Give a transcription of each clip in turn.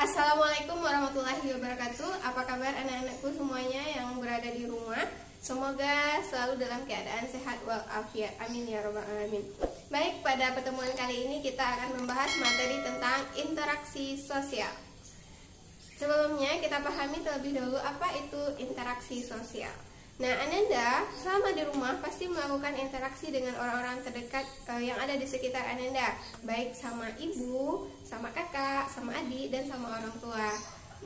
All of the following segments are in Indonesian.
Assalamualaikum warahmatullahi wabarakatuh. Apa kabar anak-anakku semuanya yang berada di rumah? Semoga selalu dalam keadaan sehat walafiat. Amin ya rabbal alamin. Baik, pada pertemuan kali ini kita akan membahas materi tentang interaksi sosial. Sebelumnya kita pahami terlebih dahulu apa itu interaksi sosial. Nah, Ananda selama di rumah pasti melakukan interaksi dengan orang-orang terdekat yang ada di sekitar Ananda, baik sama ibu, sama kakak, sama adik, dan sama orang tua.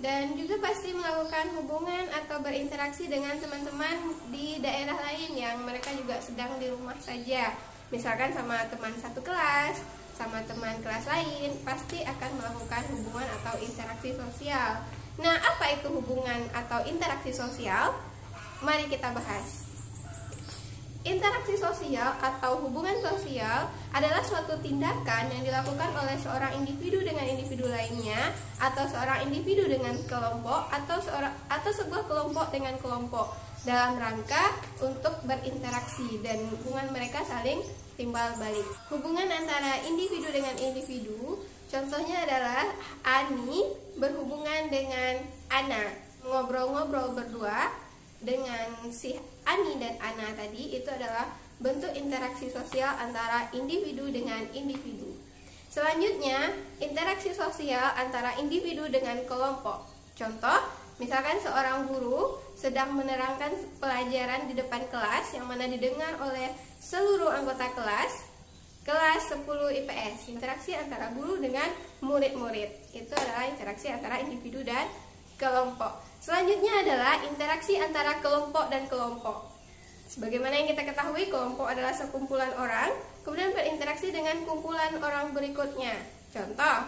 Dan juga pasti melakukan hubungan atau berinteraksi dengan teman-teman di daerah lain yang mereka juga sedang di rumah saja. Misalkan sama teman satu kelas, sama teman kelas lain, pasti akan melakukan hubungan atau interaksi sosial. Nah, apa itu hubungan atau interaksi sosial? Mari kita bahas. Interaksi sosial atau hubungan sosial adalah suatu tindakan yang dilakukan oleh seorang individu dengan individu lainnya, atau seorang individu dengan kelompok, atau sebuah kelompok dengan kelompok dalam rangka untuk berinteraksi dan hubungan mereka saling timbal balik. Hubungan antara individu dengan individu, contohnya adalah Ani berhubungan dengan Ana, ngobrol-ngobrol berdua dengan si Ani dan Ana tadi, itu adalah bentuk interaksi sosial antara individu dengan individu. Selanjutnya, interaksi sosial antara individu dengan kelompok. Contoh, misalkan seorang guru sedang menerangkan pelajaran di depan kelas yang mana didengar oleh seluruh anggota kelas 10 IPS. Interaksi antara guru dengan murid-murid. Itu adalah interaksi antara individu dan kelompok. Selanjutnya adalah interaksi antara kelompok dan kelompok. Sebagaimana yang kita ketahui, kelompok adalah sekumpulan orang, kemudian berinteraksi dengan kumpulan orang berikutnya. Contoh,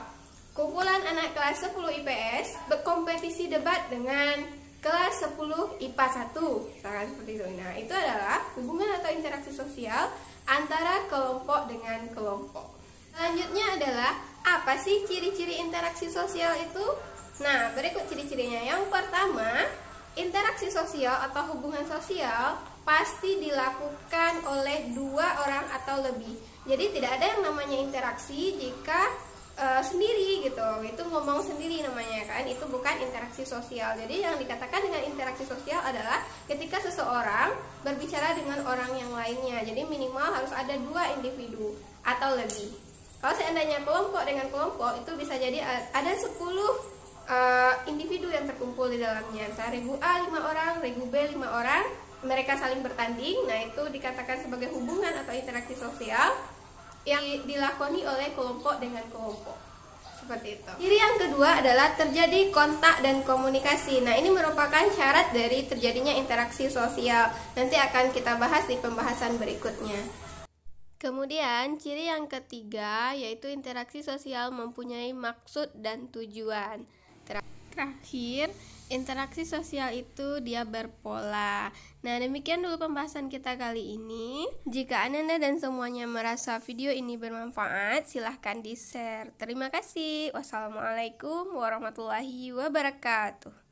kumpulan anak kelas 10 IPS berkompetisi debat dengan kelas 10 IPA 1. Misalkan seperti itu. Nah, itu adalah hubungan atau interaksi sosial antara kelompok dengan kelompok. Selanjutnya adalah, apa sih ciri-ciri interaksi sosial itu? Nah, berikut ciri-cirinya. Yang pertama, interaksi sosial atau hubungan sosial pasti dilakukan oleh dua orang atau lebih. Jadi tidak ada yang namanya interaksi jika sendiri gitu. Itu ngomong sendiri namanya kan. Itu bukan interaksi sosial. Jadi yang dikatakan dengan interaksi sosial adalah ketika seseorang berbicara dengan orang yang lainnya. Jadi minimal harus ada dua individu atau lebih. Kalau seandainya kelompok dengan kelompok, itu bisa jadi ada 10 individu yang terkumpul di dalamnya. Misalnya regu A 5 orang, regu B 5 orang, mereka saling bertanding. Nah, itu dikatakan sebagai hubungan atau interaksi sosial yang dilakoni oleh kelompok dengan kelompok. Seperti itu. Ciri yang kedua adalah terjadi kontak dan komunikasi. Nah, ini merupakan syarat dari terjadinya interaksi sosial. Nanti akan kita bahas di pembahasan berikutnya. Kemudian, ciri yang ketiga yaitu interaksi sosial mempunyai maksud dan tujuan. Terakhir, interaksi sosial itu dia berpola. Nah, demikian dulu pembahasan kita kali ini. Jika Ananda dan semuanya merasa video ini bermanfaat, silahkan di-share. Terima kasih. Wassalamualaikum warahmatullahi wabarakatuh.